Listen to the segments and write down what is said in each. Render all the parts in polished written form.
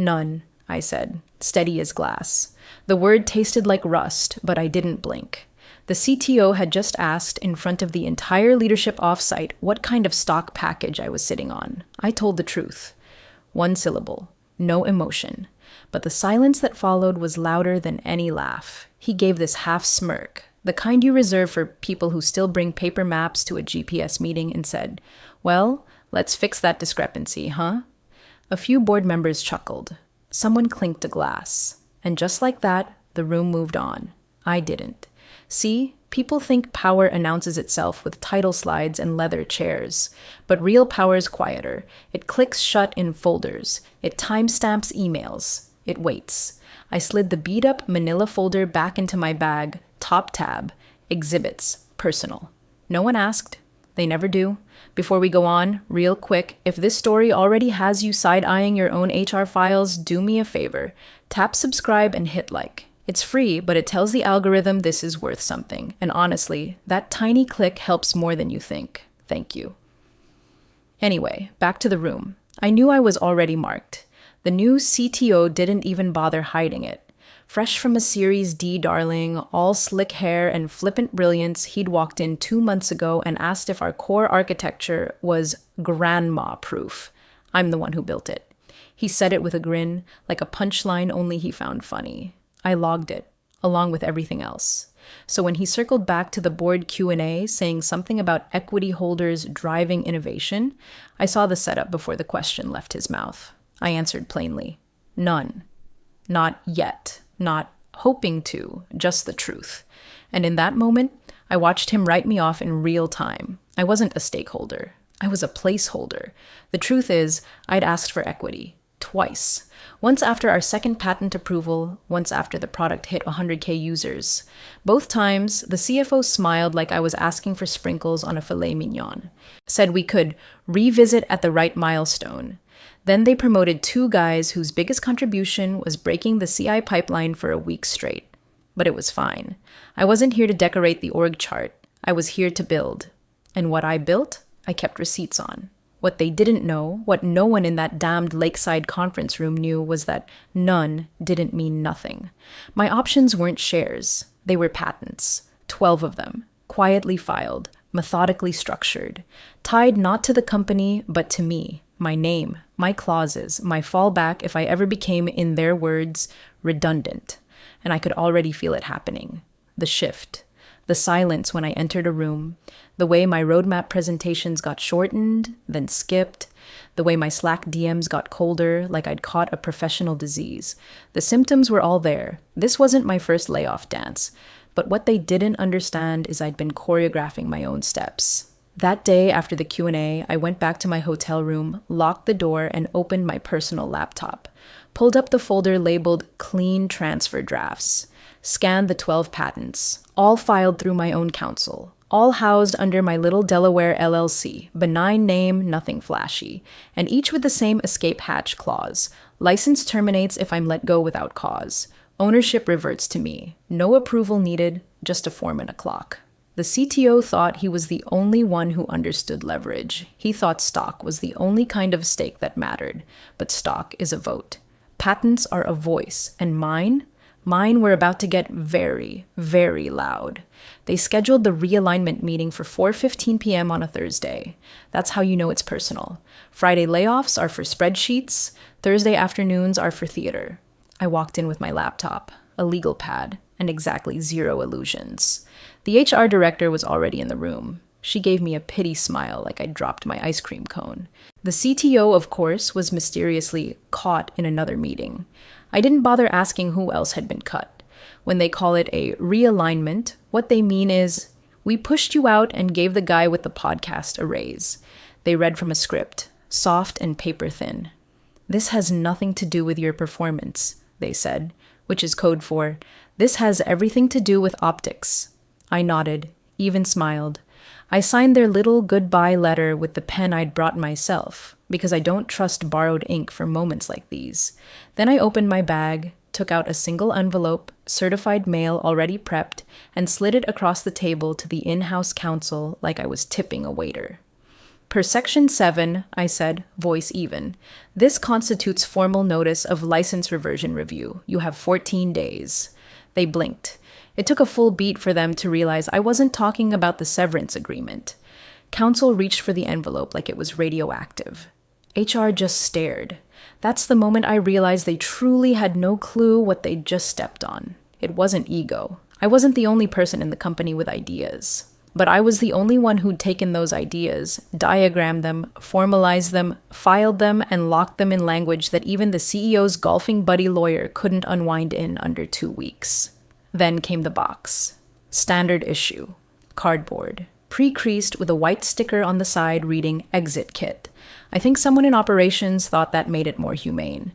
None, I said, steady as glass. The word tasted like rust, but I didn't blink. The CTO had just asked in front of the entire leadership offsite what kind of stock package I was sitting on. I told the truth. One syllable. No emotion. But the silence that followed was louder than any laugh. He gave this half smirk, the kind you reserve for people who still bring paper maps to a GPS meeting, and said, "Well, let's fix that discrepancy, huh?" A few board members chuckled. Someone clinked a glass. And just like that, the room moved on. I didn't. See, people think power announces itself with title slides and leather chairs. But real power's quieter. It clicks shut in folders. It timestamps emails. It waits. I slid the beat-up manila folder back into my bag, top tab, exhibits, personal. No one asked. They never do. Before we go on, real quick, if this story already has you side-eyeing your own HR files, do me a favor. Tap subscribe and hit like. It's free, but it tells the algorithm this is worth something. And honestly, that tiny click helps more than you think. Thank you. Anyway, back to the room. I knew I was already marked. The new CTO didn't even bother hiding it. Fresh from a Series D darling, all slick hair and flippant brilliance, he'd walked in 2 months ago and asked if our core architecture was grandma-proof. I'm the one who built it. He said it with a grin, like a punchline only he found funny. I logged it, along with everything else. So when he circled back to the board Q&A saying something about equity holders driving innovation, I saw the setup before the question left his mouth. I answered plainly, none. Not yet. Not hoping to, just the truth. And in that moment, I watched him write me off in real time. I wasn't a stakeholder. I was a placeholder. The truth is, I'd asked for equity. Twice. Once after our second patent approval, once after the product hit 100K users. Both times, the CFO smiled like I was asking for sprinkles on a filet mignon. Said we could revisit at the right milestone. Then they promoted 2 guys whose biggest contribution was breaking the CI pipeline for a week straight. But it was fine. I wasn't here to decorate the org chart. I was here to build. And what I built, I kept receipts on. What they didn't know, what no one in that damned lakeside conference room knew, was that none didn't mean nothing. My options weren't shares. They were patents. 12 of them. Quietly filed. Methodically structured. Tied not to the company, but to me. My name, my clauses, my fallback if I ever became, in their words, redundant. And I could already feel it happening. The shift. The silence when I entered a room. The way my roadmap presentations got shortened, then skipped. The way my Slack DMs got colder, like I'd caught a professional disease. The symptoms were all there. This wasn't my first layoff dance. But what they didn't understand is I'd been choreographing my own steps. That day after the Q&A, I went back to my hotel room, locked the door, and opened my personal laptop. Pulled up the folder labeled Clean Transfer Drafts. Scanned the 12 patents, all filed through my own counsel. All housed under my little Delaware LLC, benign name, nothing flashy, and each with the same escape hatch clause. License terminates if I'm let go without cause. Ownership reverts to me. No approval needed, just a form and a clock. The CTO thought he was the only one who understood leverage. He thought stock was the only kind of stake that mattered, but stock is a vote. Patents are a voice, and mine were about to get very, very loud. They scheduled the realignment meeting for 4:15 p.m. on a Thursday. That's how you know it's personal. Friday layoffs are for spreadsheets. Thursday afternoons are for theater. I walked in with my laptop, a legal pad, and exactly 0 illusions. The HR director was already in the room. She gave me a pity smile like I'd dropped my ice cream cone. The CTO, of course, was mysteriously caught in another meeting. I didn't bother asking who else had been cut. When they call it a realignment, what they mean is, we pushed you out and gave the guy with the podcast a raise. They read from a script, soft and paper thin. This has nothing to do with your performance, they said, which is code for, this has everything to do with optics. I nodded, even smiled. I signed their little goodbye letter with the pen I'd brought myself, because I don't trust borrowed ink for moments like these. Then I opened my bag, took out a single envelope, certified mail already prepped, and slid it across the table to the in-house counsel like I was tipping a waiter. Per Section 7, I said, voice even. This constitutes formal notice of license reversion review. You have 14 days. They blinked. It took a full beat for them to realize I wasn't talking about the severance agreement. Counsel reached for the envelope like it was radioactive. HR just stared. That's the moment I realized they truly had no clue what they'd just stepped on. It wasn't ego. I wasn't the only person in the company with ideas. But I was the only one who'd taken those ideas, diagrammed them, formalized them, filed them, and locked them in language that even the CEO's golfing buddy lawyer couldn't unwind in under 2 weeks. Then came the box. Standard issue. Cardboard. Pre-creased with a white sticker on the side reading Exit Kit. I think someone in operations thought that made it more humane.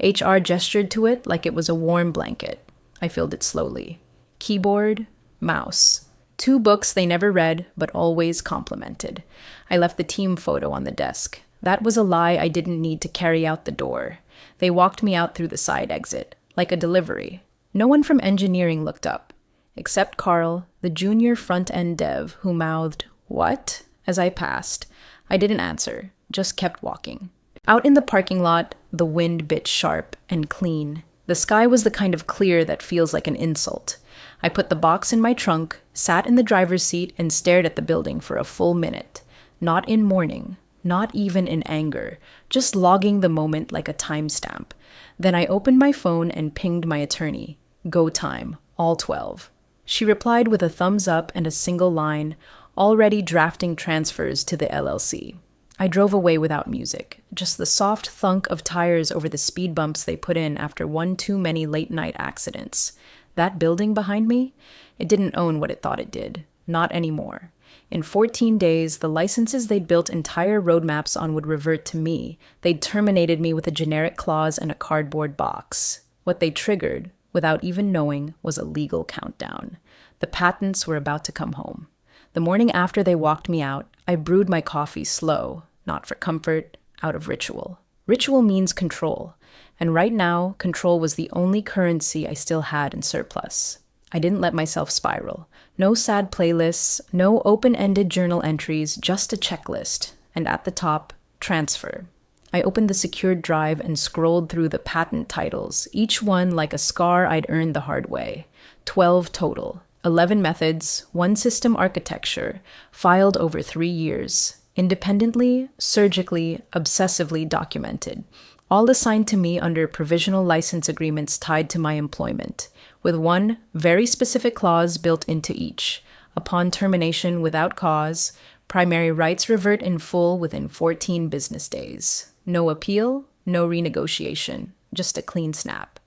HR gestured to it like it was a warm blanket. I filled it slowly. Keyboard, mouse. 2 books they never read, but always complimented. I left the team photo on the desk. That was a lie I didn't need to carry out the door. They walked me out through the side exit, like a delivery. No one from engineering looked up, except Carl, the junior front-end dev, who mouthed, "What?" as I passed. I didn't answer, just kept walking. Out in the parking lot, the wind bit sharp and clean. The sky was the kind of clear that feels like an insult. I put the box in my trunk, sat in the driver's seat, and stared at the building for a full minute. Not in mourning, not even in anger, just logging the moment like a timestamp. Then I opened my phone and pinged my attorney. Go time, all 12. She replied with a thumbs up and a single line, already drafting transfers to the LLC. I drove away without music, just the soft thunk of tires over the speed bumps they put in after one too many late-night accidents. That building behind me, it didn't own what it thought it did. Not anymore. In 14 days, the licenses they'd built entire roadmaps on would revert to me. They'd terminated me with a generic clause and a cardboard box. What they triggered, without even knowing, was a legal countdown. The patents were about to come home. The morning after they walked me out, I brewed my coffee slow, not for comfort, out of ritual. Ritual means control. And right now, control was the only currency I still had in surplus. I didn't let myself spiral. No sad playlists, no open-ended journal entries, just a checklist. And at the top, transfer. I opened the secured drive and scrolled through the patent titles, each one like a scar I'd earned the hard way. 12 total. 11 methods, 1 system architecture, filed over 3 years. Independently, surgically, obsessively documented. All assigned to me under provisional license agreements tied to my employment, with one very specific clause built into each. Upon termination without cause, primary rights revert in full within 14 business days. No appeal, no renegotiation, just a clean snap.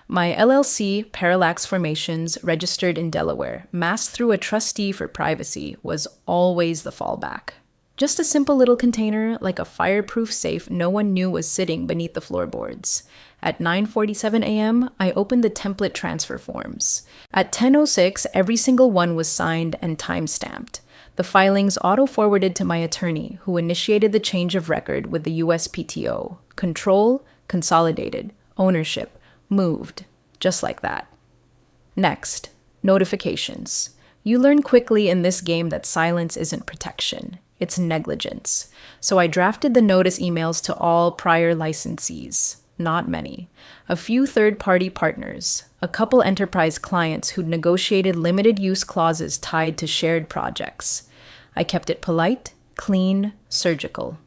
My LLC, Parallax Formations, registered in Delaware, masked through a trustee for privacy, was always the fallback. Just a simple little container, like a fireproof safe no one knew was sitting beneath the floorboards. At 9:47 a.m., I opened the template transfer forms. At 10:06, every single one was signed and time-stamped. The filings auto-forwarded to my attorney, who initiated the change of record with the USPTO. Control, consolidated. Ownership, moved. Just like that. Next, notifications. You learn quickly in this game that silence isn't protection. It's negligence. So I drafted the notice emails to all prior licensees. Not many. A few third-party partners. A couple enterprise clients who'd negotiated limited use clauses tied to shared projects. I kept it polite, clean, surgical.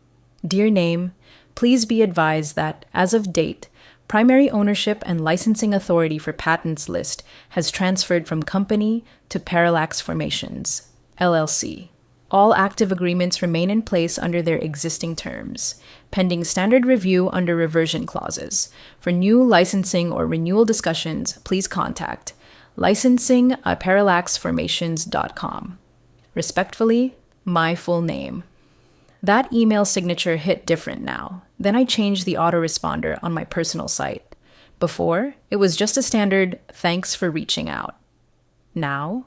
Dear name, please be advised that, as of date, primary ownership and licensing authority for patents list has transferred from company to Parallax Formations, LLC. All active agreements remain in place under their existing terms, pending standard review under reversion clauses. For new licensing or renewal discussions, please contact licensing@parallaxformations.com. Respectfully, my full name. That email signature hit different now. Then I changed the autoresponder on my personal site. Before, it was just a standard "thanks for reaching out." Now,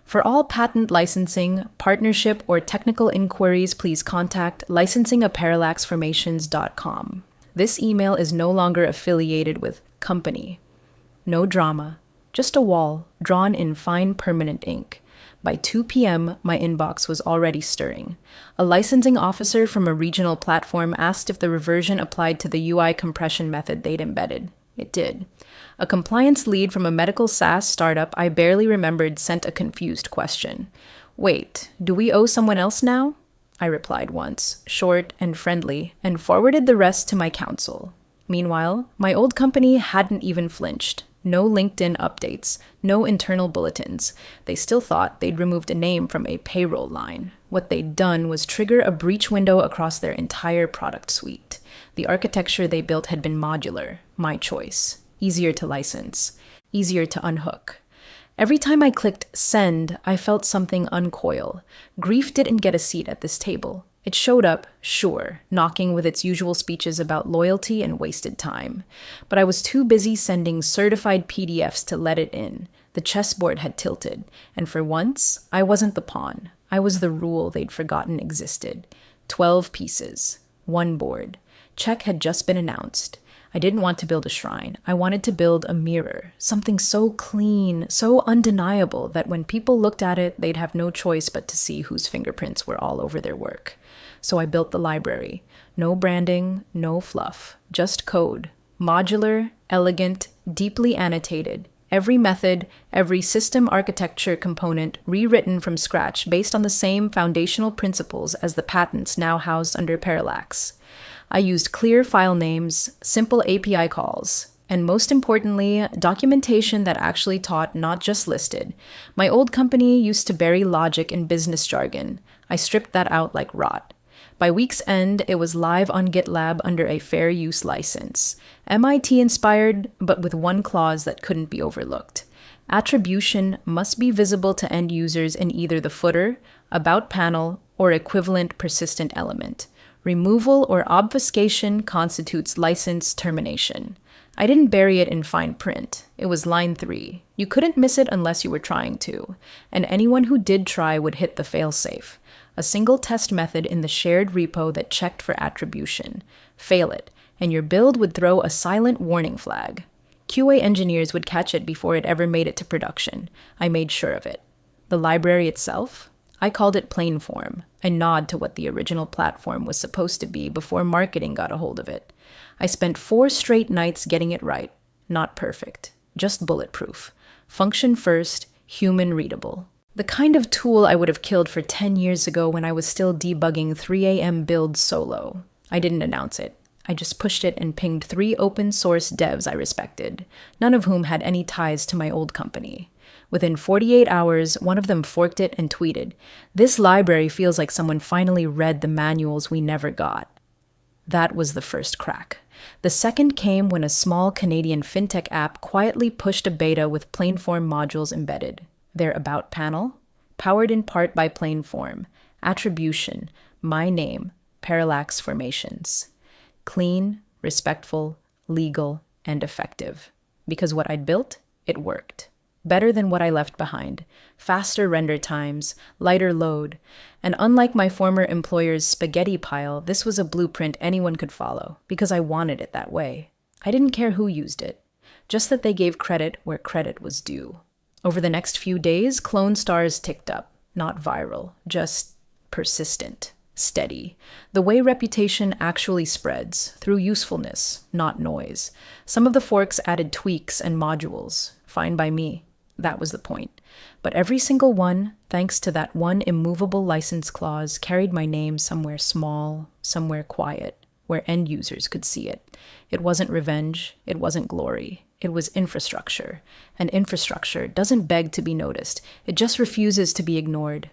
for all patent licensing, partnership, or technical inquiries, please contact licensing@parallaxformations.com. This email is no longer affiliated with company. No drama, just a wall drawn in fine permanent ink. By 2 p.m., my inbox was already stirring. A licensing officer from a regional platform asked if the reversion applied to the UI compression method they'd embedded. It did. A compliance lead from a medical SaaS startup I barely remembered sent a confused question. "Wait, do we owe someone else now?" I replied once, short and friendly, and forwarded the rest to my counsel. Meanwhile, my old company hadn't even flinched. No LinkedIn updates, no internal bulletins. They still thought they'd removed a name from a payroll line. What they'd done was trigger a breach window across their entire product suite. The architecture they built had been modular, my choice. Easier to license, easier to unhook. Every time I clicked send, I felt something uncoil. Grief didn't get a seat at this table. It showed up, sure, knocking with its usual speeches about loyalty and wasted time. But I was too busy sending certified PDFs to let it in. The chessboard had tilted, and for once, I wasn't the pawn. I was the rule they'd forgotten existed. 12 pieces. One board. Check had just been announced. I didn't want to build a shrine. I wanted to build a mirror, something so clean, so undeniable that when people looked at it, they'd have no choice but to see whose fingerprints were all over their work. So I built the library. No branding, no fluff, just code. Modular, elegant, deeply annotated. Every method, every system architecture component rewritten from scratch based on the same foundational principles as the patents now housed under Parallax. I used clear file names, simple API calls, and most importantly, documentation that actually taught, not just listed. My old company used to bury logic in business jargon. I stripped that out like rot. By week's end, it was live on GitLab under a fair use license. MIT inspired, but with one clause that couldn't be overlooked. Attribution must be visible to end users in either the footer, about panel, or equivalent persistent element. Removal or obfuscation constitutes license termination. I didn't bury it in fine print. It was line 3. You couldn't miss it unless you were trying to, and anyone who did try would hit the failsafe. A single test method in the shared repo that checked for attribution. Fail it, and your build would throw a silent warning flag. QA engineers would catch it before it ever made it to production. I made sure of it. The library itself? I called it PlainForm, a nod to what the original platform was supposed to be before marketing got a hold of it. I spent 4 straight nights getting it right. Not perfect, just bulletproof. Function first, human readable. The kind of tool I would have killed for 10 years ago when I was still debugging 3 a.m. builds solo. I didn't announce it. I just pushed it and pinged 3 open source devs I respected, none of whom had any ties to my old company. Within 48 hours, one of them forked it and tweeted, "This library feels like someone finally read the manuals we never got." That was the first crack. The second came when a small Canadian fintech app quietly pushed a beta with PlainForm modules embedded. Their About panel, powered in part by PlainForm, attribution, my name, Parallax formations. Clean, respectful, legal, and effective. Because what I'd built, it worked. Better than what I left behind. Faster render times, lighter load. And unlike my former employer's spaghetti pile, this was a blueprint anyone could follow, because I wanted it that way. I didn't care who used it, just that they gave credit where credit was due. Over the next few days, clone stars ticked up. Not viral, just persistent, steady. The way reputation actually spreads, through usefulness, not noise. Some of the forks added tweaks and modules. Fine by me. That was the point. But every single one, thanks to that one immovable license clause, carried my name somewhere small, somewhere quiet, where end users could see it. It wasn't revenge. It wasn't glory. It was infrastructure. And infrastructure doesn't beg to be noticed. It just refuses to be ignored.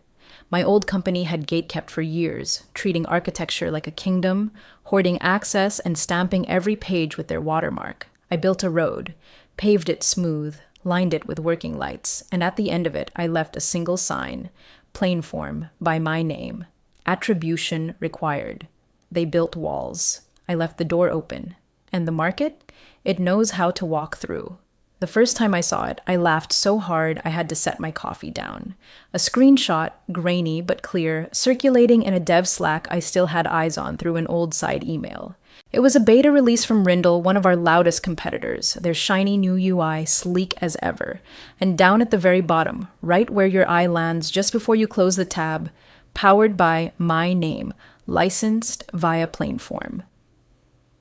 My old company had gatekept for years, treating architecture like a kingdom, hoarding access and stamping every page with their watermark. I built a road, paved it smooth, lined it with working lights, and at the end of it, I left a single sign, PlainForm, by my name, attribution required. They built walls. I left the door open. And the market? It knows how to walk through. The first time I saw it, I laughed so hard I had to set my coffee down. A screenshot, grainy but clear, circulating in a dev Slack I still had eyes on through an old side email. It was a beta release from Rindle, one of our loudest competitors, their shiny new UI, sleek as ever. And down at the very bottom, right where your eye lands just before you close the tab, powered by my name, licensed via PlainForm.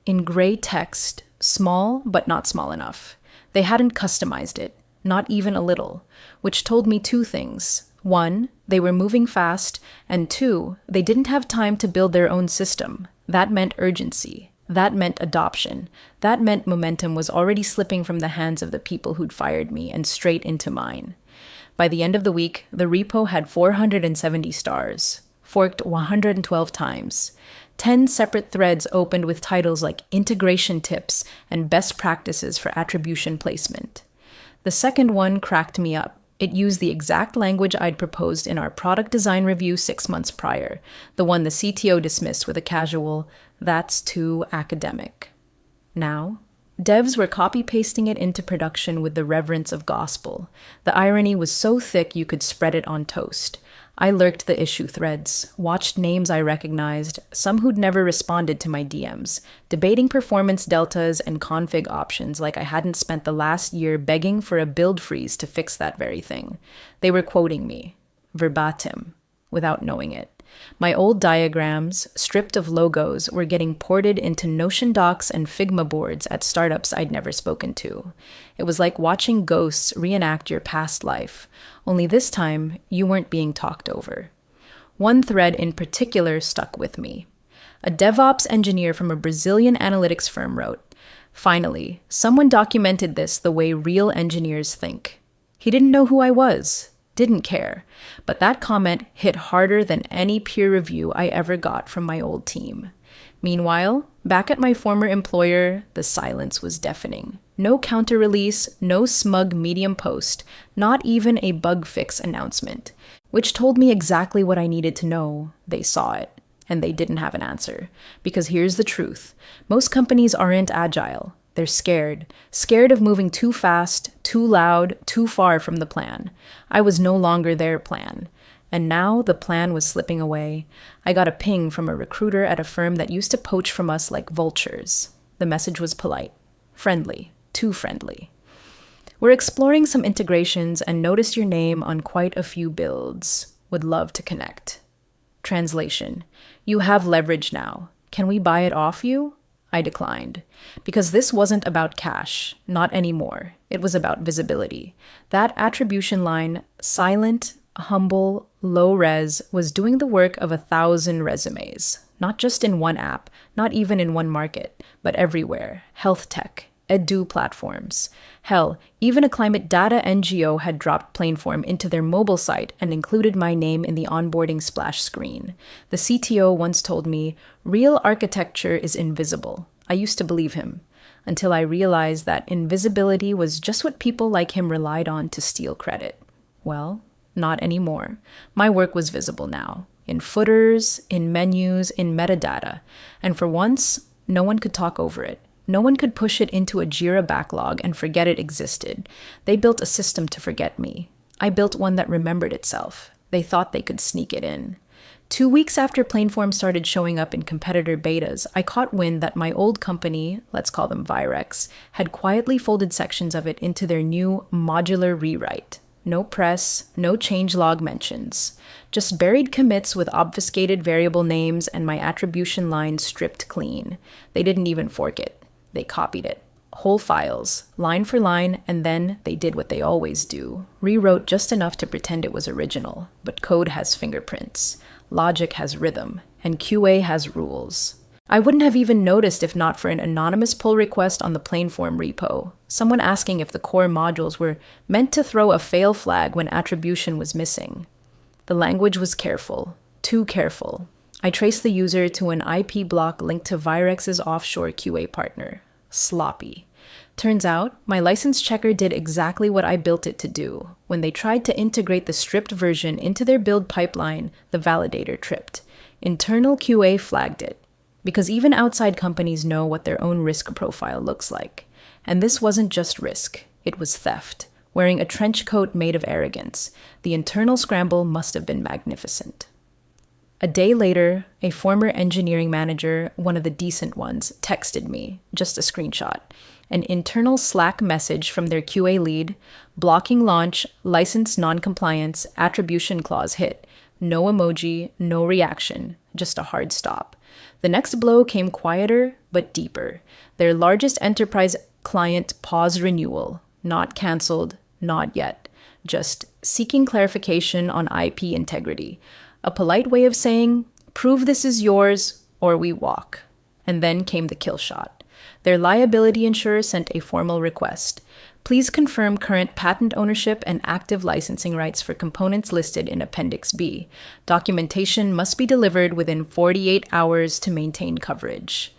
In gray text, small but not small enough. They hadn't customized it, not even a little, which told me two things. One, they were moving fast, and two, they didn't have time to build their own system. That meant urgency. That meant adoption. That meant momentum was already slipping from the hands of the people who'd fired me and straight into mine. By the end of the week, the repo had 470 stars, forked 112 times. 10 separate threads opened with titles like Integration Tips and Best Practices for Attribution Placement. The second one cracked me up. It used the exact language I'd proposed in our product design review 6 months prior, the one the CTO dismissed with a casual, "That's too academic." Now, devs were copy-pasting it into production with the reverence of gospel. The irony was so thick you could spread it on toast. I lurked the issue threads, watched names I recognized, some who'd never responded to my DMs, debating performance deltas and config options like I hadn't spent the last year begging for a build freeze to fix that very thing. They were quoting me, verbatim, without knowing it. My old diagrams, stripped of logos, were getting ported into Notion docs and Figma boards at startups I'd never spoken to. It was like watching ghosts reenact your past life, only this time you weren't being talked over. One thread in particular stuck with me. A DevOps engineer from a Brazilian analytics firm wrote, "Finally, someone documented this the way real engineers think." He didn't know who I was. Didn't care, but that comment hit harder than any peer review I ever got from my old team. Meanwhile, back at my former employer, the silence was deafening. No counter release, no smug Medium post, not even a bug fix announcement, which told me exactly what I needed to know. They saw it, and they didn't have an answer. Because here's the truth. Most companies aren't agile. They're scared of moving too fast, too loud, too far from the plan. I was no longer their plan. And now the plan was slipping away. I got a ping from a recruiter at a firm that used to poach from us like vultures. The message was polite, friendly, too friendly. "We're exploring some integrations and noticed your name on quite a few builds. Would love to connect." Translation: "You have leverage now. Can we buy it off you?" I declined, because this wasn't about cash, not anymore. It was about visibility. That attribution line, silent, humble, low res, was doing the work of 1,000 resumes, not just in one app, not even in one market, but everywhere. Health tech, edu platforms. Hell, even a climate data NGO had dropped PlainForm into their mobile site and included my name in the onboarding splash screen. The CTO once told me, "Real architecture is invisible." I used to believe him, until I realized that invisibility was just what people like him relied on to steal credit. Well, not anymore. My work was visible now, in footers, in menus, in metadata, and for once, no one could talk over it. No one could push it into a Jira backlog and forget it existed. They built a system to forget me. I built one that remembered itself. They thought they could sneak it in. 2 weeks after PlainForm started showing up in competitor betas, I caught wind that my old company, let's call them Virex, had quietly folded sections of it into their new modular rewrite. No press, no changelog mentions. Just buried commits with obfuscated variable names and my attribution line stripped clean. They didn't even fork it. They copied it. Whole files, line for line, and then they did what they always do. Rewrote just enough to pretend it was original. But code has fingerprints, logic has rhythm, and QA has rules. I wouldn't have even noticed if not for an anonymous pull request on the PlainForm repo. Someone asking if the core modules were meant to throw a fail flag when attribution was missing. The language was careful, too careful. I traced the user to an IP block linked to Virex's offshore QA partner. Sloppy. Turns out, my license checker did exactly what I built it to do. When they tried to integrate the stripped version into their build pipeline, the validator tripped. Internal QA flagged it. Because even outside companies know what their own risk profile looks like. And this wasn't just risk. It was theft. Wearing a trench coat made of arrogance. The internal scramble must have been magnificent. A day later, a former engineering manager, one of the decent ones, texted me, just a screenshot, an internal Slack message from their QA lead, blocking launch, license non-compliance, attribution clause hit. No emoji, no reaction, just a hard stop. The next blow came quieter, but deeper. Their largest enterprise client paused renewal. Not canceled, not yet. Just seeking clarification on IP integrity. A polite way of saying, prove this is yours or we walk. And then came the kill shot. Their liability insurer sent a formal request. Please confirm current patent ownership and active licensing rights for components listed in Appendix B. Documentation must be delivered within 48 hours to maintain coverage.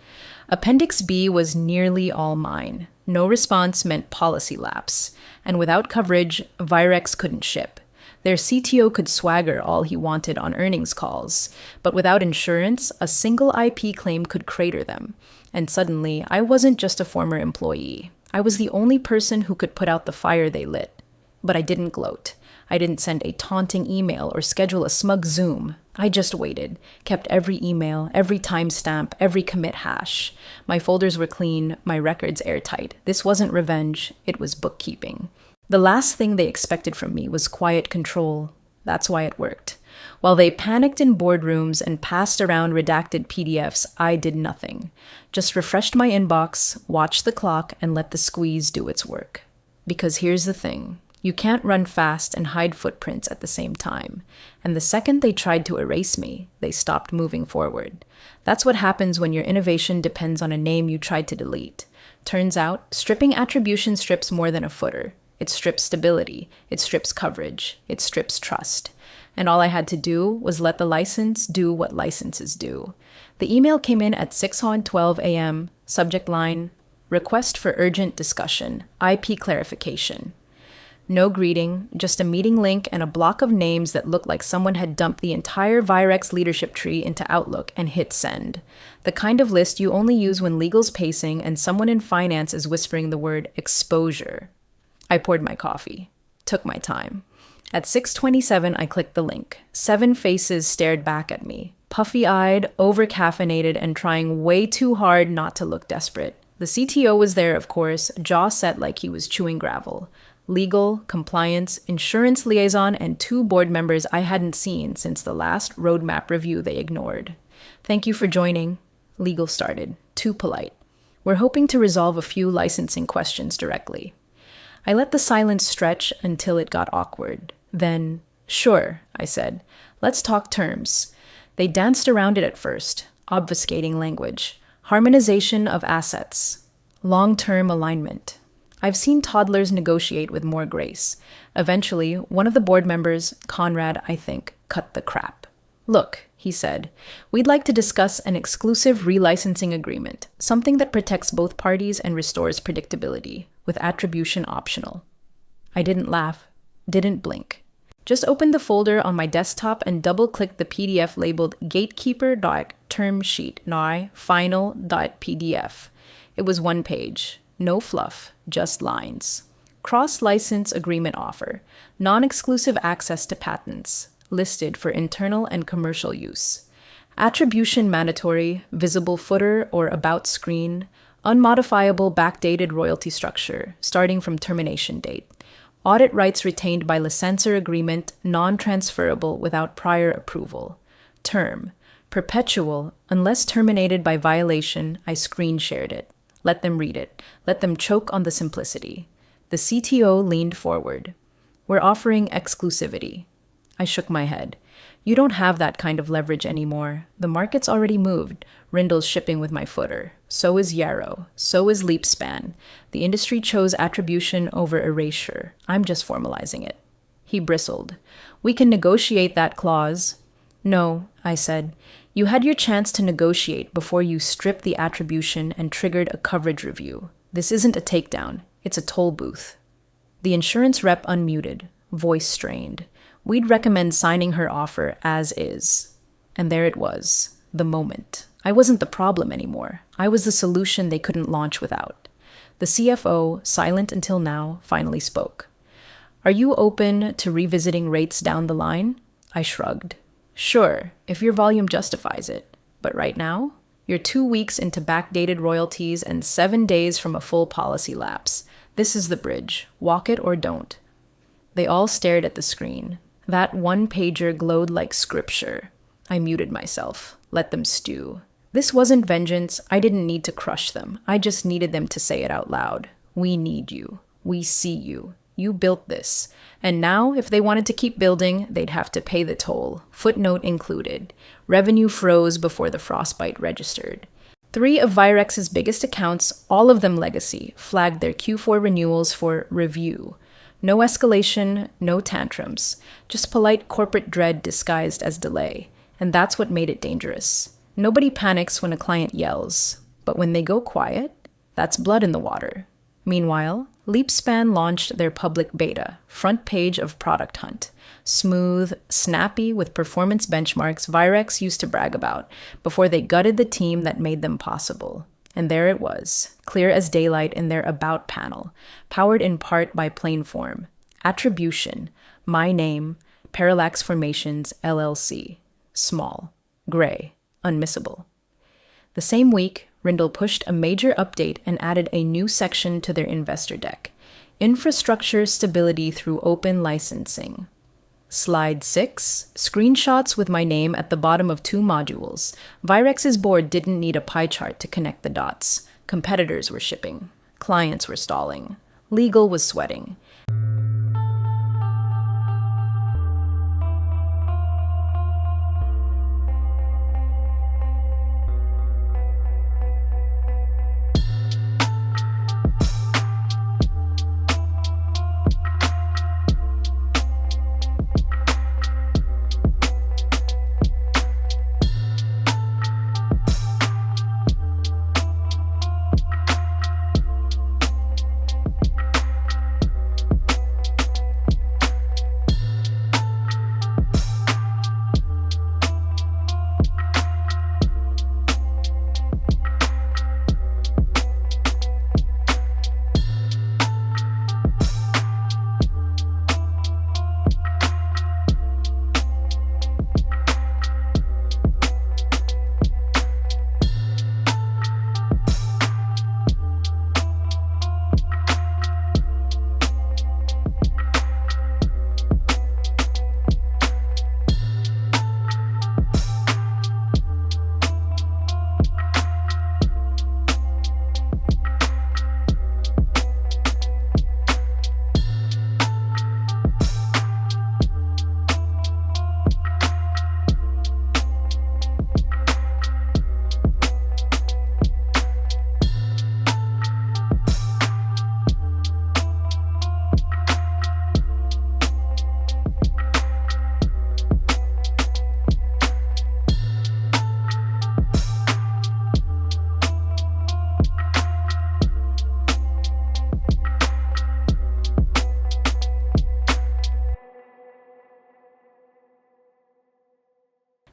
Appendix B was nearly all mine. No response meant policy lapse. And without coverage, Virex couldn't ship. Their CTO could swagger all he wanted on earnings calls, but without insurance, a single IP claim could crater them. And suddenly, I wasn't just a former employee. I was the only person who could put out the fire they lit. But I didn't gloat. I didn't send a taunting email or schedule a smug Zoom. I just waited, kept every email, every timestamp, every commit hash. My folders were clean, my records airtight. This wasn't revenge, it was bookkeeping. The last thing they expected from me was quiet control. That's why it worked. While they panicked in boardrooms and passed around redacted PDFs, I did nothing. Just refreshed my inbox, watched the clock, and let the squeeze do its work. Because here's the thing. You can't run fast and hide footprints at the same time. And the second they tried to erase me, they stopped moving forward. That's what happens when your innovation depends on a name you tried to delete. Turns out, stripping attribution strips more than a footer. It strips stability, it strips coverage, it strips trust. And all I had to do was let the license do what licenses do. The email came in at 6:12 a.m., subject line, request for urgent discussion, IP clarification. No greeting, just a meeting link and a block of names that looked like someone had dumped the entire Virex leadership tree into Outlook and hit send. The kind of list you only use when legal's pacing and someone in finance is whispering the word exposure. I poured my coffee, took my time. At 6:27, I clicked the link. 7 faces stared back at me, puffy-eyed, over-caffeinated, and trying way too hard not to look desperate. The CTO was there, of course, jaw set like he was chewing gravel. Legal, compliance, insurance liaison, and 2 board members I hadn't seen since the last roadmap review they ignored. Thank you for joining. Legal started, too polite. We're hoping to resolve a few licensing questions directly. I let the silence stretch until it got awkward. Then, sure, I said. Let's talk terms. They danced around it at first, obfuscating language. Harmonization of assets. Long-term alignment. I've seen toddlers negotiate with more grace. Eventually, one of the board members, Conrad, I think, cut the crap. Look, he said, we'd like to discuss an exclusive relicensing agreement, something that protects both parties and restores predictability, with attribution optional. I didn't laugh, didn't blink. Just opened the folder on my desktop and double-clicked the PDF labeled gatekeeper.termsheet final.pdf. It was 1 page. No fluff, just lines. Cross-license agreement offer. Non-exclusive access to patents. Listed for internal and commercial use. Attribution mandatory, visible footer or about screen. Unmodifiable backdated royalty structure, starting from termination date. Audit rights retained by licensor agreement, non-transferable without prior approval. Term. Perpetual, unless terminated by violation, I screen shared it. Let them read it. Let them choke on the simplicity. The CTO leaned forward. We're offering exclusivity. I shook my head. You don't have that kind of leverage anymore. The market's already moved. Rindle's shipping with my footer. So is Yarrow. So is Leapspan. The industry chose attribution over erasure. I'm just formalizing it. He bristled. We can negotiate that clause. No, I said. You had your chance to negotiate before you stripped the attribution and triggered a coverage review. This isn't a takedown. It's a toll booth. The insurance rep unmuted, voice strained. We'd recommend signing her offer as is. And there it was, the moment. I wasn't the problem anymore. I was the solution they couldn't launch without. The CFO, silent until now, finally spoke. Are you open to revisiting rates down the line? I shrugged. Sure, if your volume justifies it. But right now, you're 2 weeks into backdated royalties and 7 days from a full policy lapse. This is the bridge. Walk it or don't. They all stared at the screen. That one-pager glowed like scripture. I muted myself. Let them stew. This wasn't vengeance. I didn't need to crush them. I just needed them to say it out loud. We need you. We see you. You built this. And now, if they wanted to keep building, they'd have to pay the toll. Footnote included. Revenue froze before the frostbite registered. 3 of Virex's biggest accounts, all of them legacy, flagged their Q4 renewals for review. No escalation, no tantrums. Just polite corporate dread disguised as delay. And that's what made it dangerous. Nobody panics when a client yells. But when they go quiet, that's blood in the water. Meanwhile, LeapSpan launched their public beta, front page of Product Hunt. Smooth, snappy, with performance benchmarks Virex used to brag about, before they gutted the team that made them possible. And there it was, clear as daylight in their About panel, powered in part by PlainForm. Attribution, my name, Parallax Formations, LLC. Small, gray, unmissable. The same week, Rindle pushed a major update and added a new section to their investor deck. Infrastructure stability through open licensing. Slide 6, screenshots with my name at the bottom of 2 modules. Virex's board didn't need a pie chart to connect the dots. Competitors were shipping. Clients were stalling. Legal was sweating.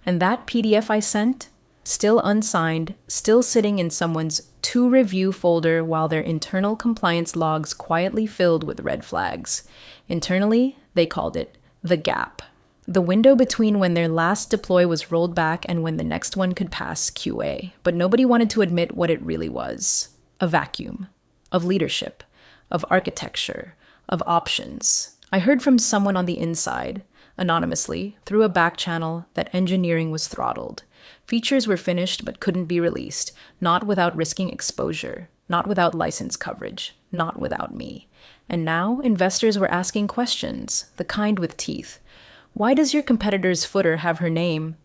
And that PDF I sent, still unsigned, still sitting in someone's to-review folder while their internal compliance logs quietly filled with red flags. Internally, they called it the gap. The window between when their last deploy was rolled back and when the next one could pass QA. But nobody wanted to admit what it really was. A vacuum. Of leadership. Of architecture. Of options. I heard from someone on the inside, anonymously, through a back channel, that engineering was throttled. Features were finished but couldn't be released, not without risking exposure, not without license coverage, not without me. And now investors were asking questions, the kind with teeth. Why does your competitor's footer have her name?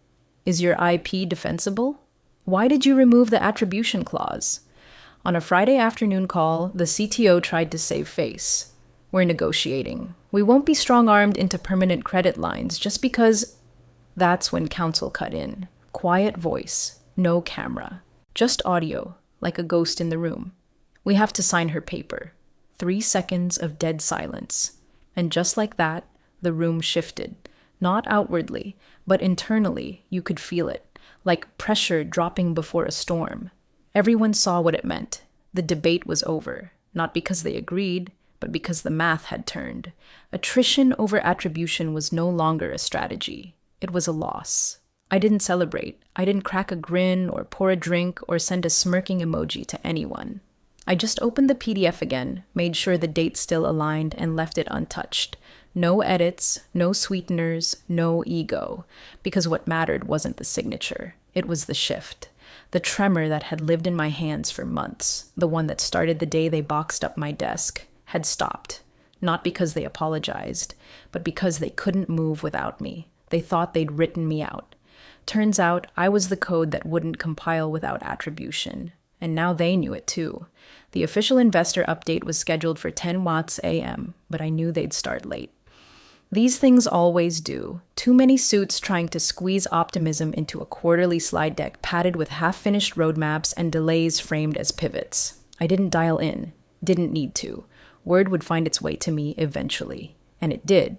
Is your IP defensible? Why did you remove the attribution clause? On a Friday afternoon call, the CTO tried to save face. We're negotiating. We won't be strong-armed into permanent credit lines just because... That's when counsel cut in. Quiet voice, no camera. Just audio, like a ghost in the room. We have to sign her paper. 3 seconds of dead silence. And just like that, the room shifted. Not outwardly, but internally, you could feel it, like pressure dropping before a storm. Everyone saw what it meant. The debate was over. Not because they agreed, but because the math had turned. Attrition over attribution was no longer a strategy. It was a loss. I didn't celebrate. I didn't crack a grin or pour a drink or send a smirking emoji to anyone. I just opened the PDF again, made sure the date still aligned, and left it untouched. No edits, no sweeteners, no ego. Because what mattered wasn't the signature. It was the shift. The tremor that had lived in my hands for months, the one that started the day they boxed up my desk, had stopped. Not because they apologized, but because they couldn't move without me. They thought they'd written me out. Turns out I was the code that wouldn't compile without attribution. And now they knew it too. The official investor update was scheduled for 10 watts a.m., but I knew they'd start late. These things always do. Too many suits trying to squeeze optimism into a quarterly slide deck padded with half-finished roadmaps and delays framed as pivots. I didn't dial in. Didn't need to. Word would find its way to me eventually. And it did.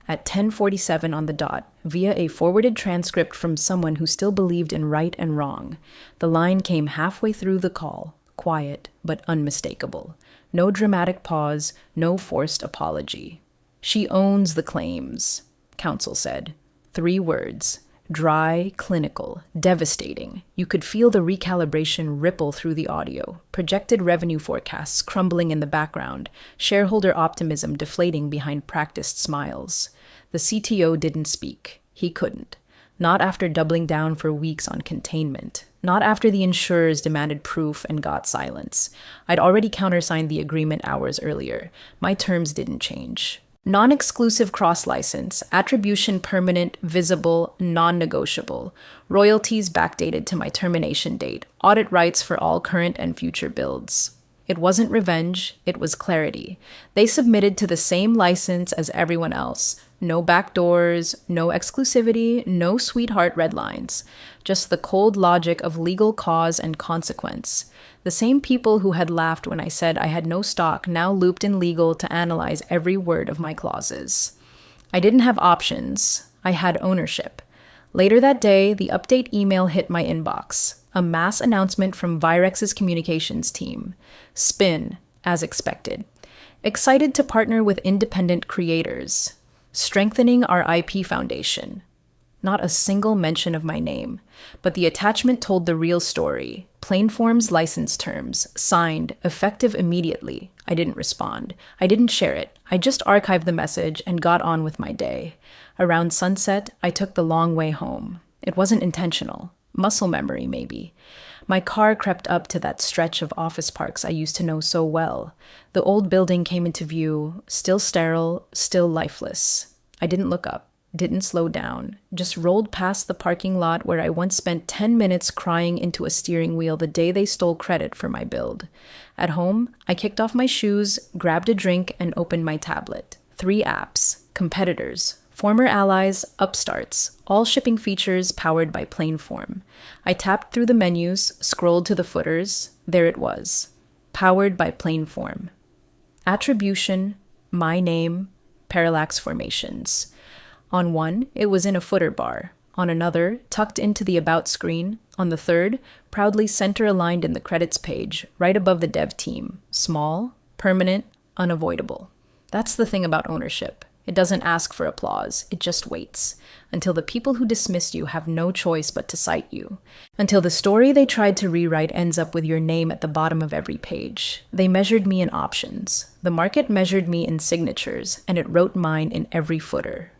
At 10:47 on the dot, via a forwarded transcript from someone who still believed in right and wrong. The line came halfway through the call, quiet but unmistakable. No dramatic pause, no forced apology. "She owns the claims," counsel said. 3 words. Dry, clinical, devastating. You could feel the recalibration ripple through the audio, projected revenue forecasts crumbling in the background, shareholder optimism deflating behind practiced smiles. The CTO didn't speak. He couldn't. Not after doubling down for weeks on containment. Not after the insurers demanded proof and got silence. I'd already countersigned the agreement hours earlier. My terms didn't change. Non-exclusive cross-license, attribution permanent, visible, non-negotiable, royalties backdated to my termination date, audit rights for all current and future builds. It wasn't revenge, it was clarity. They submitted to the same license as everyone else. No backdoors, no exclusivity, no sweetheart red lines. Just the cold logic of legal cause and consequence. The same people who had laughed when I said I had no stock now looped in legal to analyze every word of my clauses. I didn't have options. I had ownership. Later that day, the update email hit my inbox. A mass announcement from Virex's communications team. Spin, as expected. Excited to partner with independent creators. Strengthening our IP foundation. Not a single mention of my name, but the attachment told the real story. PlainForm's license terms, signed, effective immediately. I didn't respond. I didn't share it. I just archived the message and got on with my day. Around sunset, I took the long way home. It wasn't intentional. Muscle memory, maybe. My car crept up to that stretch of office parks I used to know so well. The old building came into view, still sterile, still lifeless. I didn't look up. Didn't slow down, just rolled past the parking lot where I once spent 10 minutes crying into a steering wheel the day they stole credit for my build. At home, I kicked off my shoes, grabbed a drink, and opened my tablet. 3 apps, competitors, former allies, upstarts, all shipping features powered by PlainForm. I tapped through the menus, scrolled to the footers. There it was. Powered by PlainForm. Attribution, my name, parallax formations. On one, it was in a footer bar. On another, tucked into the About screen. On the third, proudly center-aligned in the credits page, right above the dev team. Small, permanent, unavoidable. That's the thing about ownership. It doesn't ask for applause. It just waits. Until the people who dismissed you have no choice but to cite you. Until the story they tried to rewrite ends up with your name at the bottom of every page. They measured me in options. The market measured me in signatures, and it wrote mine in every footer.